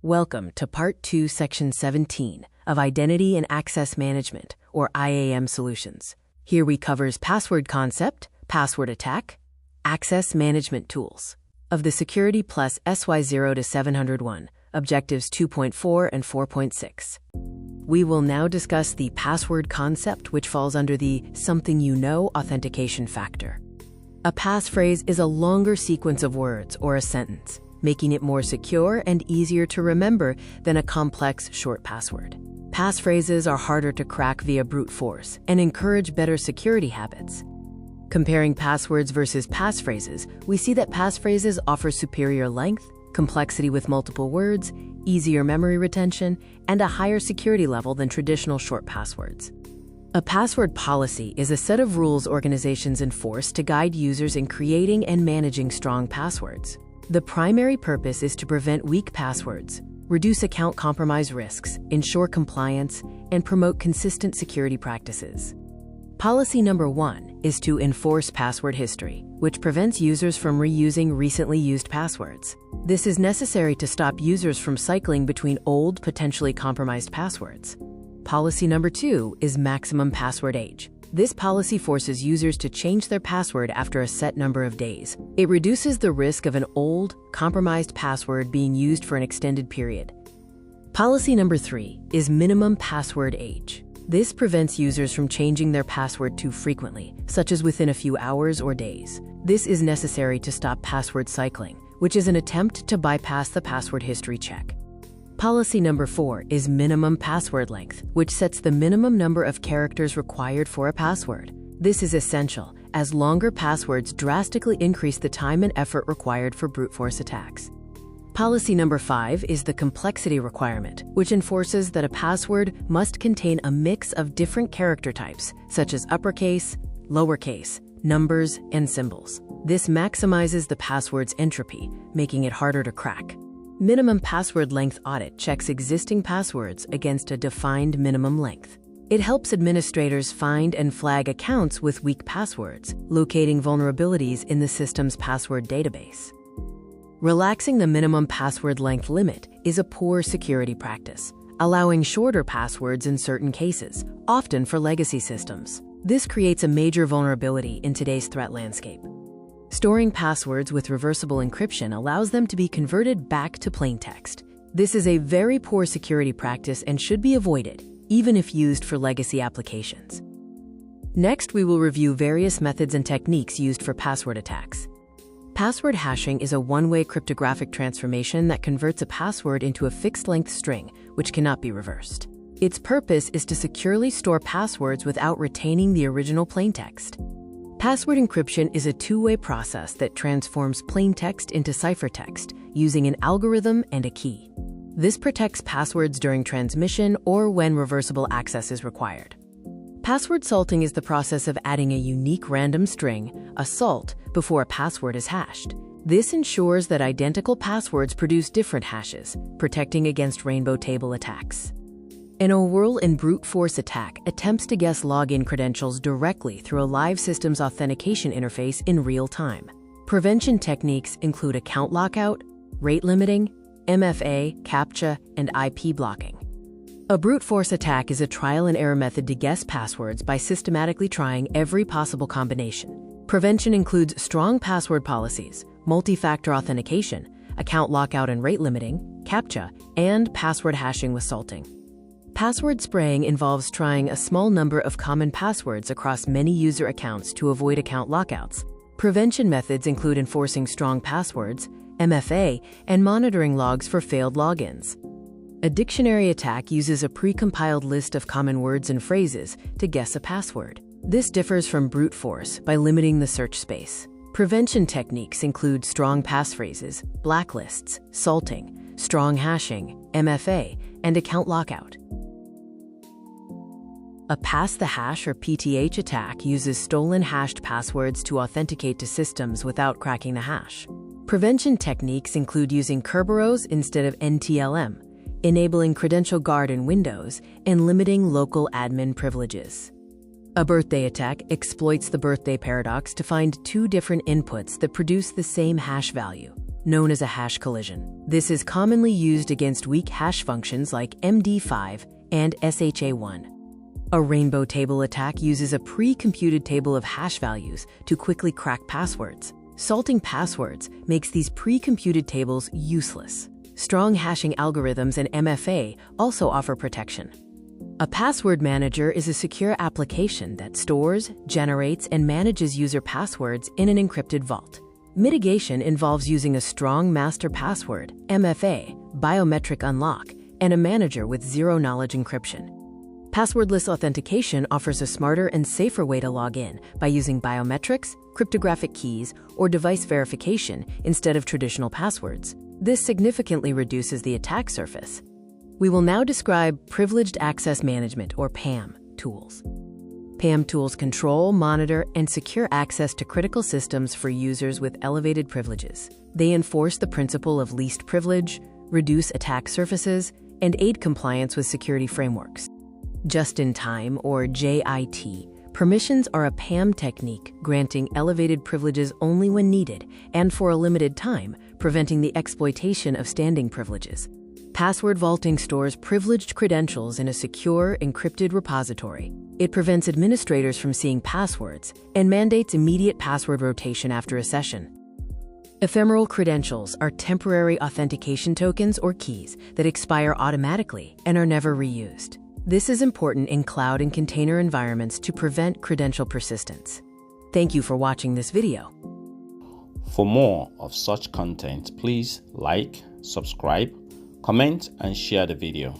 Welcome to Part 2, Section 17 of Identity and Access Management, or IAM Solutions. Here we covers password concept, password attack, access management tools. Of the Security Plus SY0 to 701, Objectives 2.4 and 4.6. We will now discuss the password concept, which falls under the something you know authentication factor. A passphrase is a longer sequence of words or a sentence, making it more secure and easier to remember than a complex short password. Passphrases are harder to crack via brute force and encourage better security habits. Comparing passwords versus passphrases, we see that passphrases offer superior length, complexity with multiple words, easier memory retention, and a higher security level than traditional short passwords. A password policy is a set of rules organizations enforce to guide users in creating and managing strong passwords. The primary purpose is to prevent weak passwords, reduce account compromise risks, ensure compliance, and promote consistent security practices. Policy number 1 is to enforce password history, which prevents users from reusing recently used passwords. This is necessary to stop users from cycling between old, potentially compromised passwords. Policy number 2 is maximum password age. This policy forces users to change their password after a set number of days. It reduces the risk of an old, compromised password being used for an extended period. Policy number 3 is minimum password age. This prevents users from changing their password too frequently, such as within a few hours or days. This is necessary to stop password cycling, which is an attempt to bypass the password history check. Policy number 4 is minimum password length, which sets the minimum number of characters required for a password. This is essential, as longer passwords drastically increase the time and effort required for brute force attacks. Policy number 5 is the complexity requirement, which enforces that a password must contain a mix of different character types, such as uppercase, lowercase, numbers, and symbols. This maximizes the password's entropy, making it harder to crack. Minimum password length audit checks existing passwords against a defined minimum length. It helps administrators find and flag accounts with weak passwords, locating vulnerabilities in the system's password database. Relaxing the minimum password length limit is a poor security practice, allowing shorter passwords in certain cases, often for legacy systems. This creates a major vulnerability in today's threat landscape. Storing passwords with reversible encryption allows them to be converted back to plain text. This is a very poor security practice and should be avoided, even if used for legacy applications. Next, we will review various methods and techniques used for password attacks. Password hashing is a one-way cryptographic transformation that converts a password into a fixed-length string, which cannot be reversed. Its purpose is to securely store passwords without retaining the original plaintext. Password encryption is a two-way process that transforms plain text into ciphertext using an algorithm and a key. This protects passwords during transmission or when reversible access is required. Password salting is the process of adding a unique random string, a salt, before a password is hashed. This ensures that identical passwords produce different hashes, protecting against rainbow table attacks. An overall and brute force attack attempts to guess login credentials directly through a live system's authentication interface in real time. Prevention techniques include account lockout, rate limiting, MFA, CAPTCHA, and IP blocking. A brute force attack is a trial and error method to guess passwords by systematically trying every possible combination. Prevention includes strong password policies, multi-factor authentication, account lockout and rate limiting, CAPTCHA, and password hashing with salting. Password spraying involves trying a small number of common passwords across many user accounts to avoid account lockouts. Prevention methods include enforcing strong passwords, MFA, and monitoring logs for failed logins. A dictionary attack uses a pre-compiled list of common words and phrases to guess a password. This differs from brute force by limiting the search space. Prevention techniques include strong passphrases, blacklists, salting, strong hashing, MFA, and account lockout. A pass the hash or PTH attack uses stolen hashed passwords to authenticate to systems without cracking the hash. Prevention techniques include using Kerberos instead of NTLM, enabling credential guard in Windows, and limiting local admin privileges. A birthday attack exploits the birthday paradox to find two different inputs that produce the same hash value. known as a hash collision. This is commonly used against weak hash functions like MD5 and SHA-1. A rainbow table attack uses a pre-computed table of hash values to quickly crack passwords. Salting passwords makes these pre-computed tables useless. Strong hashing algorithms and MFA also offer protection. A password manager is a secure application that stores, generates, and manages user passwords in an encrypted vault. Mitigation involves using a strong master password, MFA, biometric unlock, and a manager with zero-knowledge encryption. Passwordless authentication offers a smarter and safer way to log in by using biometrics, cryptographic keys, or device verification instead of traditional passwords. This significantly reduces the attack surface. We will now describe Privileged Access Management, or PAM, tools. PAM tools control, monitor, and secure access to critical systems for users with elevated privileges. They enforce the principle of least privilege, reduce attack surfaces, and aid compliance with security frameworks. Just-in-time, or JIT, permissions are a PAM technique granting elevated privileges only when needed and for a limited time, preventing the exploitation of standing privileges. Password vaulting stores privileged credentials in a secure, encrypted repository. It prevents administrators from seeing passwords and mandates immediate password rotation after a session. Ephemeral credentials are temporary authentication tokens or keys that expire automatically and are never reused. This is important in cloud and container environments to prevent credential persistence. Thank you for watching this video. For more of such content, please like, subscribe, comment, and share the video.